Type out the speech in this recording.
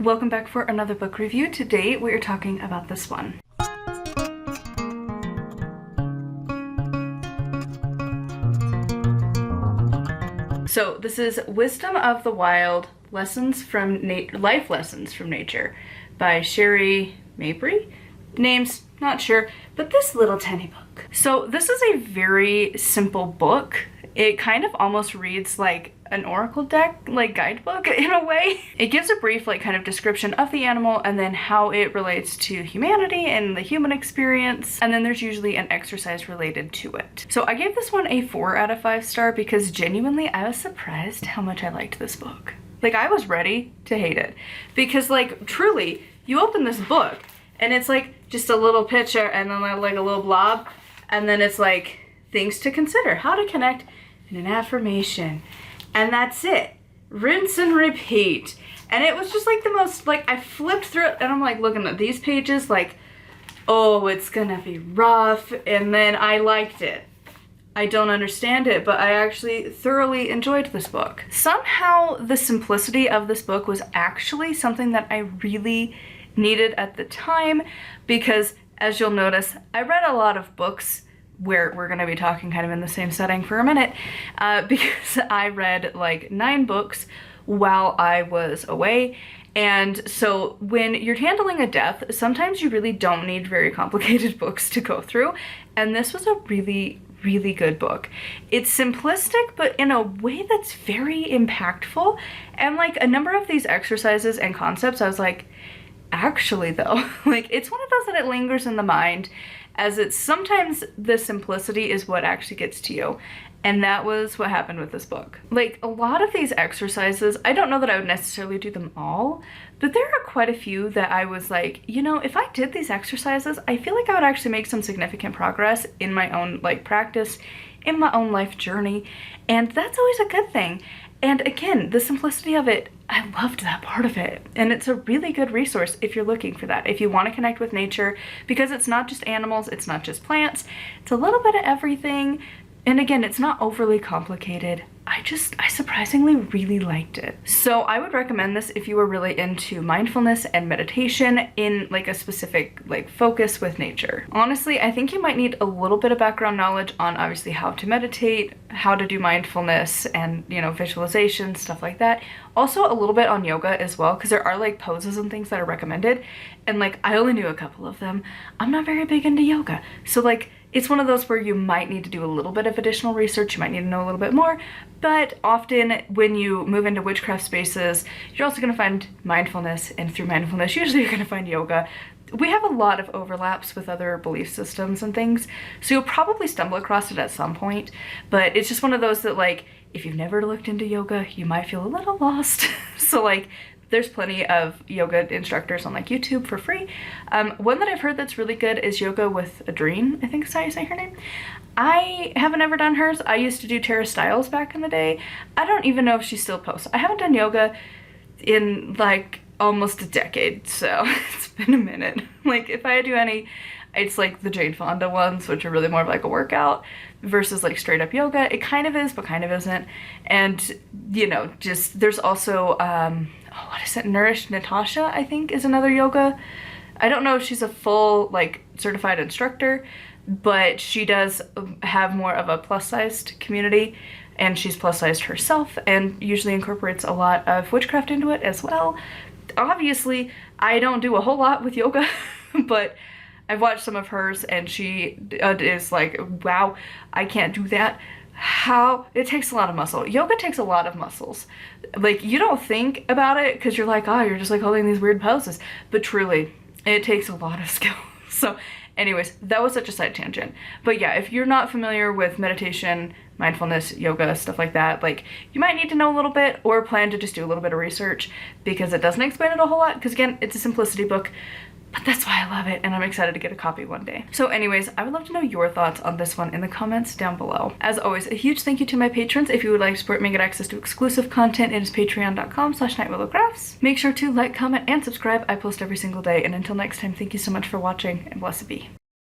welcome back for another book review. Today we are talking about this one. So this is Wisdom of the Wild, Life Lessons from Nature by Sheri Mabry. Names, not sure, but this little tiny book. So this is a very simple book. It kind of almost reads like an oracle deck, like guidebook in a way. It gives a brief kind of description of the animal and then how it relates to humanity and the human experience. And then there's usually an exercise related to it. So I gave this one a 4 out of 5 star because genuinely I was surprised how much I liked this book. I was ready to hate it because truly you open this book and it's just a little picture and then a little blob. And then it's things to consider, how to connect in an affirmation. And that's it. Rinse and repeat. And it was just the most, I flipped through it and I'm looking at these pages oh, it's gonna be rough. And then I liked it. I don't understand it, but I actually thoroughly enjoyed this book. Somehow the simplicity of this book was actually something that I really needed at the time because, as you'll notice, I read a lot of books where we're going to be talking kind of in the same setting for a minute because I read 9 books while I was away. And so when you're handling a death, sometimes you really don't need very complicated books to go through. And this was a really good book. It's simplistic, but in a way that's very impactful. And a number of these exercises and concepts, I was actually though, it's one of those that it lingers in the mind, as it's sometimes the simplicity is what actually gets to you. And that was what happened with this book. A lot of these exercises, I don't know that I would necessarily do them all, but there are quite a few that I was if I did these exercises, I feel I would actually make some significant progress in my own practice, in my own life journey. And that's always a good thing. And again, the simplicity of it, I loved that part of it. And it's a really good resource if you're looking for that. If you want to connect with nature, because it's not just animals, it's not just plants, it's a little bit of everything. And again, it's not overly complicated. I surprisingly really liked it. So I would recommend this if you were really into mindfulness and meditation in a specific focus with nature. Honestly, I think you might need a little bit of background knowledge on obviously how to meditate, how to do mindfulness and, visualization, stuff like that. Also a little bit on yoga as well, because there are poses and things that are recommended. And I only knew a couple of them. I'm not very big into yoga. So it's one of those where you might need to do a little bit of additional research, you might need to know a little bit more, but often when you move into witchcraft spaces, you're also going to find mindfulness, and through mindfulness, usually you're going to find yoga. We have a lot of overlaps with other belief systems and things, so you'll probably stumble across it at some point, but it's just one of those that if you've never looked into yoga, you might feel a little lost. So there's plenty of yoga instructors on YouTube for free. One that I've heard that's really good is Yoga with Adrene, I think is how you say her name. I haven't ever done hers. I used to do Tara Stiles back in the day. I don't even know if she still posts. I haven't done yoga in almost a decade, so it's been a minute. If I do any, it's the Jane Fonda ones, which are really more of a workout versus straight up yoga. It kind of is, but kind of isn't. And there's also what is it? Nourished Natasha, I think, is another yoga. I don't know if she's a full certified instructor, but she does have more of a plus-sized community, and she's plus-sized herself and usually incorporates a lot of witchcraft into it as well. Obviously, I don't do a whole lot with yoga, but I've watched some of hers and she is wow, I can't do that. How? It takes a lot of muscle. Yoga takes a lot of muscles. You don't think about it because you're oh, you're just holding these weird poses, but truly, it takes a lot of skill. So anyways, that was such a side tangent. But yeah, if you're not familiar with meditation, mindfulness, yoga, stuff like that, you might need to know a little bit or plan to just do a little bit of research because it doesn't explain it a whole lot because again, it's a simplicity book. But that's why I love it, and I'm excited to get a copy one day. So anyways, I would love to know your thoughts on this one in the comments down below. As always, a huge thank you to my patrons. If you would like to support me and get access to exclusive content, it is patreon.com/nightwillowcrafts. Make sure to like, comment, and subscribe. I post every single day, and until next time, thank you so much for watching, and blessed be.